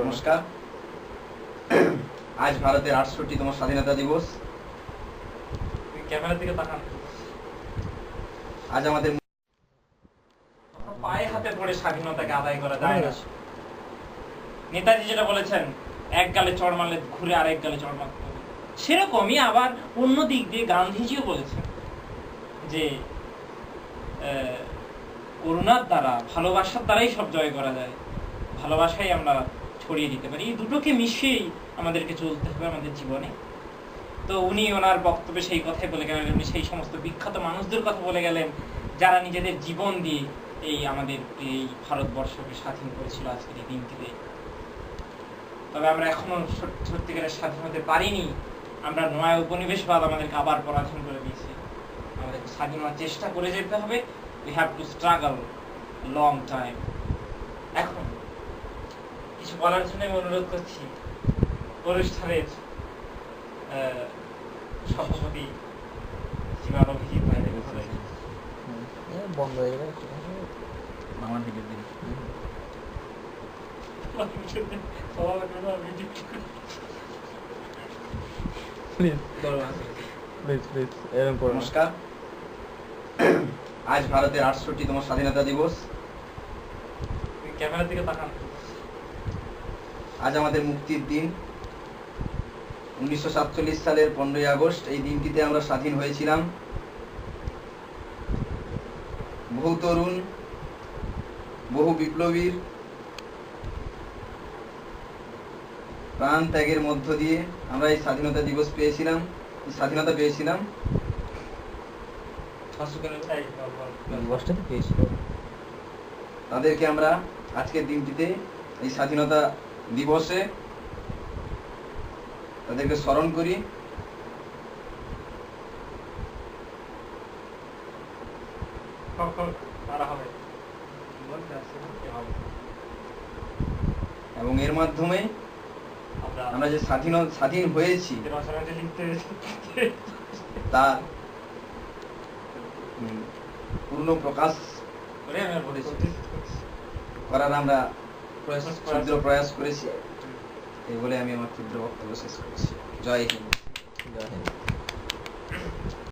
নমস্কার। আজ ভারতের ৬৮তম স্বাধীনতা দিবস। ক্যামেরার দিকে তাকান। আজ আমাদের পায়ে হাতে ধরে স্বাধীনতাকে আদায় করা যায় না। নেতাজি যেটা বলেছেন, এক গালে চড় মারলে ঘুরে আরেক গালে চড় মারতে হবে, সেরকমই আবার অন্য দিক দিয়ে গান্ধীজিও বলেছেন যে করুণার দ্বারা, ভালোবাসার দ্বারাই সব জয় করা যায়, ভালোবাসাই আমরা ছড়িয়ে দিতে পারি। এই দুটোকে মিশিয়েই আমাদেরকে চলতে হবে আমাদের জীবনে। তো উনি ওনার বক্তব্যে সেই কথাই বলে গেলেন, উনি সেই সমস্ত বিখ্যাত মানুষদের কথা বলে গেলেন যারা নিজেদের জীবন দিয়ে এই আমাদের এই ভারতবর্ষকে স্বাধীন করেছিল আজকের এই দিনটিতে। তবে আমরা এখনো সত্যিকারের স্বাধীন হতে পারিনি। আমরা নয়া উপনিবেশবাদ আমাদেরকে আবার পরাধীন করে দিয়েছে। আমাদের স্বাধীন হওয়ার চেষ্টা করে যেতে হবে। We have to struggle long time. এখন কিছু বলার জন্য আমি অনুরোধ করছি অনুষ্ঠানের সভাপতি শ্রীমান অভিজিৎ ভাইকে। বন্ধ হয়ে গেল বাংলা থেকে দিন। নমস্কার। আজ ভারতের ৬৮তম স্বাধীনতা দিবস। ক্যামেরার দিকে তাকান। আজ আমাদের মুক্তির দিন। ১৯৪৭ সালের ১৫ই আগস্ট এই দিনটিতে আমরা স্বাধীন হয়েছিলাম। বহু তরুণ, বহু বিপ্লবীর প্রাণ ত্যাগের মধ্য দিয়ে আমরা এই স্বাধীনতা দিবস পেয়েছিলাম, স্বাধীনতা পেয়েছিলাম। তাদেরকে আমরা আজকের দিনটিতে এই স্বাধীনতা দিবসে তাদেরকে স্মরণ করি। এবং এর মাধ্যমে আমরা যে স্বাধীন হয়েছি তার পূর্ণ প্রকাশ করার আমরা প্রয়াস করেছি। এই বলে আমি আমার ক্ষুদ্র বক্তব্য শেষ করেছি। জয় হিন্দ।